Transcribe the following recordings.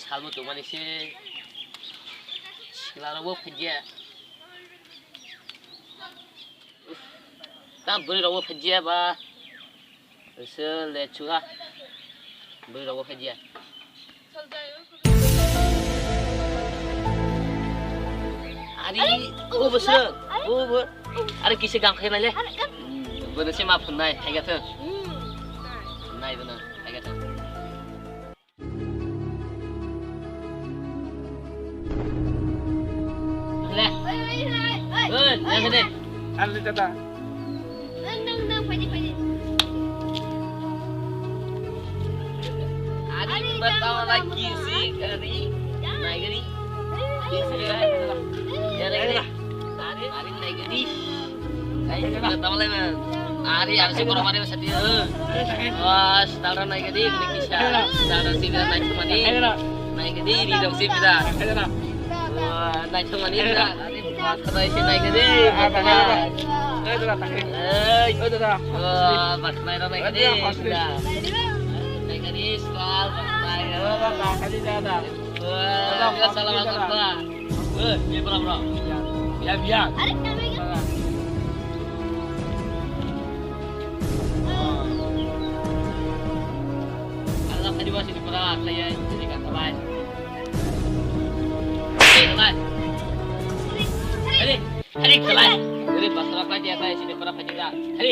Salmo tuh manis sih, sekarang gua kerja. Tak beri rawa kerja bah, selecu lah, beri rawa kerja. Ari, gua besar, gua ada kisah gangkai nanya. Bener sih maaf naik, agak tuh, naik bener, agak tuh. Yang gede. Ano tata? Nang, pwede. Ari bertawa lagi sih, Ari. Naik gini. Ya naik gini. Ari naik gini. Ayo bertawa lagi man. Ari harusnya kurang mari masa dia. Wah, setara naik gini, ini kisah. Setara sini naik cuma nih. Naik gini di dong sih kita. Wah, naik cuma nih kita. Kata isi naik gede, bakal. Bakal naik gede, naik gede, soal bakal. Wah, kita salah banget lah. Biar berapa bro? Biar. Alam tadi masih di berat, saya jadi kata lain. Hari kelai. Jadi pasrah aja saya sini pernah kerja. Hari.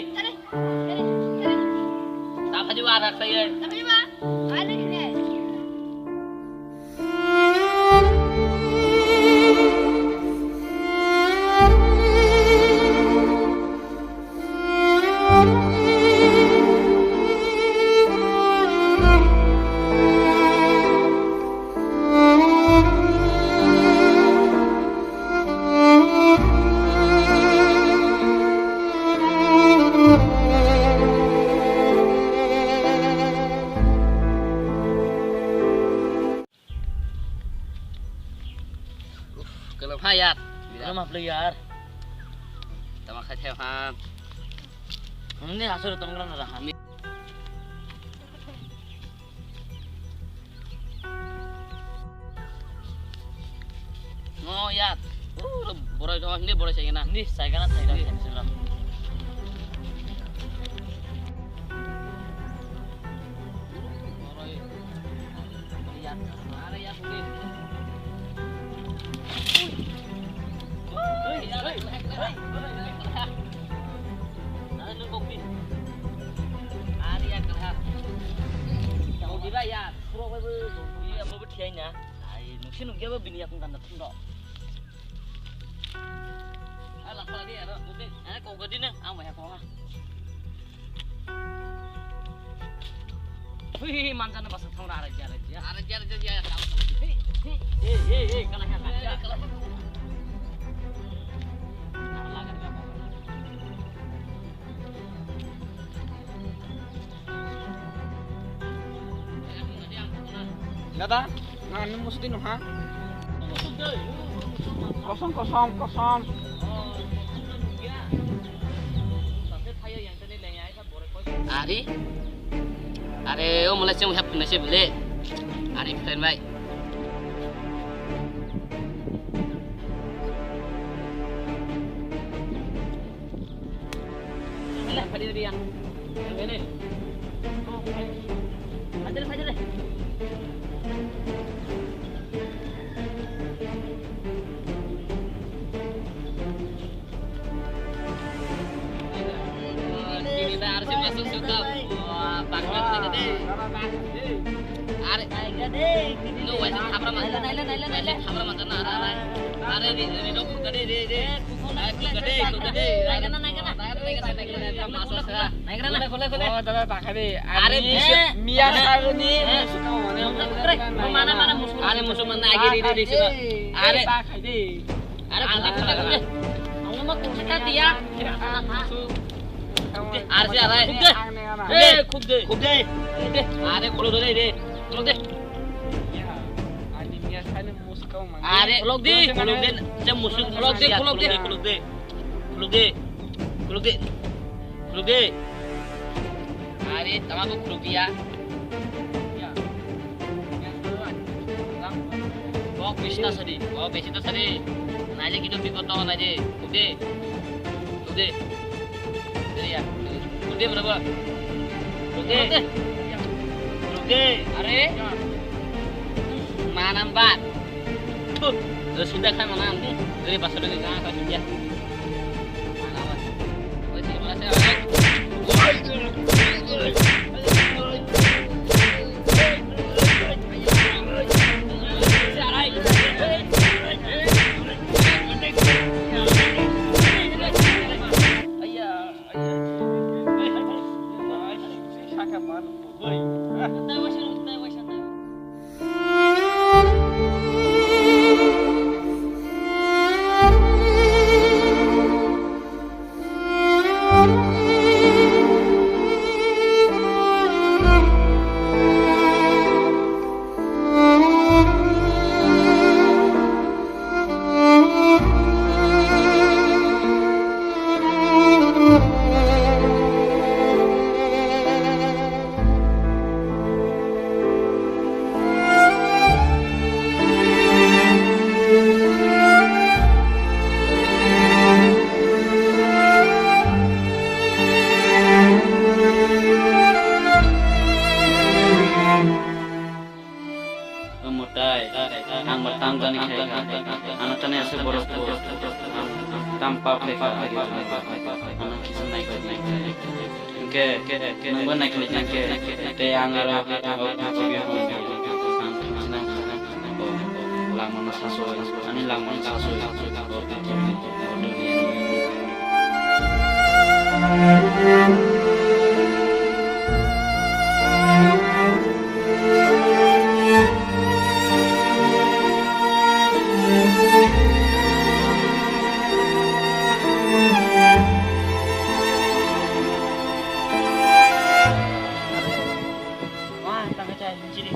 Tak kerja anak saya. Tapi mah, ada gini. Kelem hayat, rumah beliar. Tama khai theo ha. Ini hasil tongkrongan ada kami. Oh ya, borai doang ini borai saya ini saya kan saya dah selam. Borai, lihat, ada ya boleh. Ya, pro apa dia mau bertianya? Mungkin dia bini aku kan datang dok. Alah kalau dia, mungkin, kau gede nih, apa ya kau Wih, manjana basa थांबा आराध्य ya kamu. kalau Dadah, ngan mesti noh ha. Kosong. Ari, oh mulai cuma hap nasi beli. Ari friend baik. Pada dia yang ini. Oh, fajar deh. Kita harus masuk suka. Wah, banget gede. Ari, gede. lu wes apa mana? Apa mana nara? Ari di dok gede. Gede. Naik masuk sekarang. Naik kena. Oh, dadah tak kali. Ari Mia saruni suka mana? Mana musuh. Ari musuh mana lagi di sini. Ari tak kali. Ari boleh. Ang mama kung kita dia. Ari sih Ari. Khub deh. Ari kalau deh. Ya, ani Mia sana musuh mana? Ari kuluk deh. Saya musuh. Kuluk deh. Ari, tama ko kuluk dia. Ya. Yang keluar. Bawa bisita sadi. Naje gitu bikoto naje. Kuluk deh. Jadi ya. Kuluk deh berapa? Kuluk deh. Ari. Mana empat? Terus sudah kan mana nanti? Dari pasar dari sana kan sudah. Mana mas? Oh sih mana saya? Ang matangga ni kaya anak tanya seborok tanpa peka anak kisah naik ke nunggu naik ke te angara lamun saso ani lamun saso Wah, tak kecil.